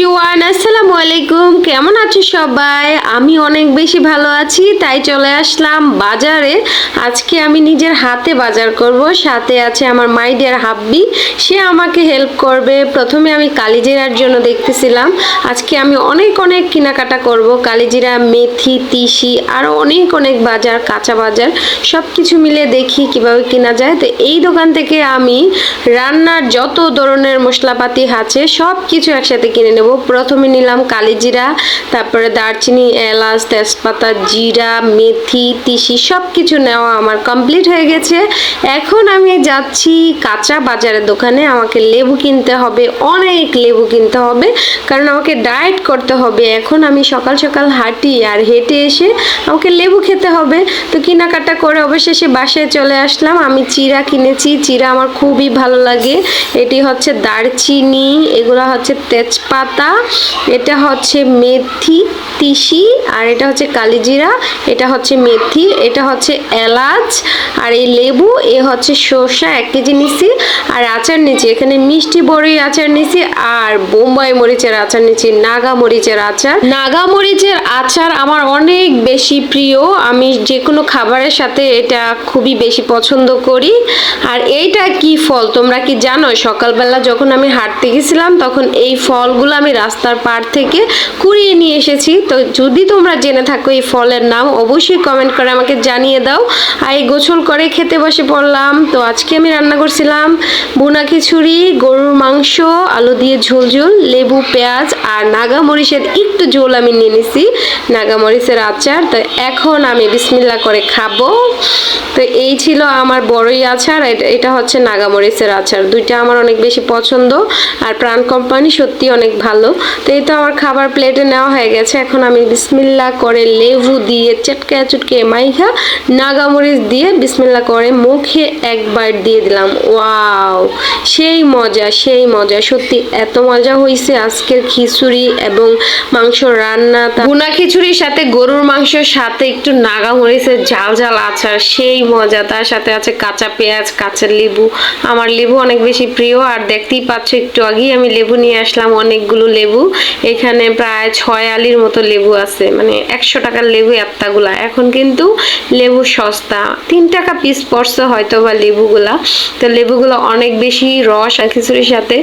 Everyone, আসসালামু আলাইকুম। কেমন আছো সবাই? আমি অনেক বেশি ভালো আছি, তাই চলে আসলাম বাজারে। আজকে আমি নিজের হাতে বাজার করব। সাথে আছে আমার মাই ডিয়ার হাব্বি, সে আমাকে হেল্প করবে। প্রথমে আমি কালিজিরার জন্য দেখতেছিলাম। আজকে আমি অনেক কেনাকাটা করব। কালিজিরা, মেথি, তিসি আরও অনেক বাজার, কাঁচা বাজার সব কিছু মিলে দেখি কিভাবে কেনা যায়। তো এই দোকান থেকে আমি রান্নার যত ধরনের মশলাপাতি আছে সব কিছু একসাথে কিনে নেব। প্রথমে নিলাম কালিজিরা, তারপরে দারচিনি, এলাচ, তেজপাতা, জিরা, মেথি, তিসি সব কিছু নেওয়া আমার কমপ্লিট হয়ে গেছে। এখন আমি যাচ্ছি কাঁচা বাজারের দোকানে। আমাকে লেবু কিনতে হবে, অনেক লেবু কিনতে হবে, কারণ আমাকে ডায়েট করতে হবে। এখন আমি সকাল সকাল হাঁটি আর হেঁটে এসে আমাকে লেবু খেতে হবে। তো কেনাকাটা করে অবশেষে বাসায় চলে আসলাম। আমি চিরা কিনেছি, চিরা আমার খুবই ভালো লাগে। এটি হচ্ছে দারচিনি, এগুলো হচ্ছে তেজপাতা, এটা হচ্ছে মেথি, তিসি, আর এটা হচ্ছে কালিজিরা, এটা হচ্ছে মেথি, এটা হচ্ছে এলাচ, আর এই লেবু, এ হচ্ছে সরষা 1 কেজি নিছি। আর আচার নিচ্ছি, এখানে মিষ্টি বড়ির আচার নিছি, আর বোম্বাই মরিচের আচার নিচ্ছি, নাগা মরিচের আচার। নাগা মরিচের আচার আমার অনেক বেশি প্রিয়। আমি যে কোনো খাবারের সাথে এটা খুবই বেশি পছন্দ করি। আর এইটা কি ফল তোমরা কি জানো? সকালবেলা যখন আমি হাঁটতে গেছিলাম তখন এই ফলগুলো আমি রাস্তার পাড় থেকে কুড়িয়ে নিয়ে এসেছি। তো যদি তোমরা জেনে থাকো এই ফলের নাম, অবশ্যই কমেন্ট করে আমাকে জানিয়ে দাও। আর এই গোসল করে খেতে বসে পড়লাম। তো আজকে আমি রান্না করছিলাম ভুনা খিচুড়ি, গরুর মাংস, আলু দিয়ে ঝোল, লেবু, পেঁয়াজ আর নাগা মরিচের একটু ঝোল আমি নিয়ে নিছি, নাগা মরিচের আচার। তো এখন আমি বিসমিল্লাহ করে খাবো। তো এই ছিল আমার বড়ই আচার, এটা হচ্ছে নাগা মরিচের আচার। দুইটা আমার অনেক বেশি পছন্দ, আর প্রাণ কোম্পানি সত্যি অনেক ভালো। তো এই তো আমার খাবার প্লেটে নেওয়া হয়ে গেছে। এখন আমি বিসমিল্লাহ করে লেবু দিয়ে চটকে চটকে মাইখা নাগা মরিচ দিয়ে বিসমিল্লাহ করে মুখে একবার দিয়ে দিলাম। ওয়াও, সেই মজা, সেই মজা, সত্যি এত মজা হয়েছে আজকের খিচুড়ি এবং মাংস রান্না। ভুনা খিচুড়ির সাথে গরুর মাংসের সাথে একটু নাগা মরিচের ঝাল ঝাল আচার, সেই মজা। তার সাথে আছে কাঁচা পেঁয়াজ, কাঁচা লেবু। আমার লেবু অনেক বেশি প্রিয়। আর দেখতেই পাচ্ছ একটু আগেই আমি লেবু নিয়ে আসলাম, অনেকগুলো লেবু। এখানে প্রায় 6 আলির মতো লেবু আছে, মানে 100 টাকার লেবু এতগুলা। এখন কিন্তু লেবু সস্তা, 3 টাকা পিস পড়ছে হয়তো বা লেবুগুলা। তো লেবুগুলো অনেক বেশি রস। আর খিচুড়ির সাথে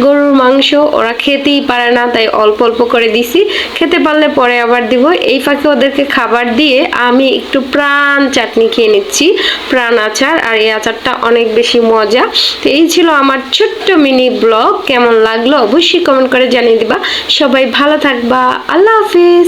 গরুর মাংস ওরা খেতেই পারে না, তাই অল্প অল্প করে দিছি, খেতে পারলে পরে আবার দিব। এই ফাঁকে ওদেরকে খাবার দিয়ে আমি একটু প্রাণ চাটনি খেয়ে নিচ্ছি, প্রাণ আচার। আর এই আচারটা অনেক বেশি মজা। তো এই ছিল আমার ছোট্ট মিনি ব্লগ। কেমন লাগলো অবশ্যই কমেন্ট করে জানিয়ে দিবা। সবাই ভালো থাকবা। আল্লাহ হাফিজ।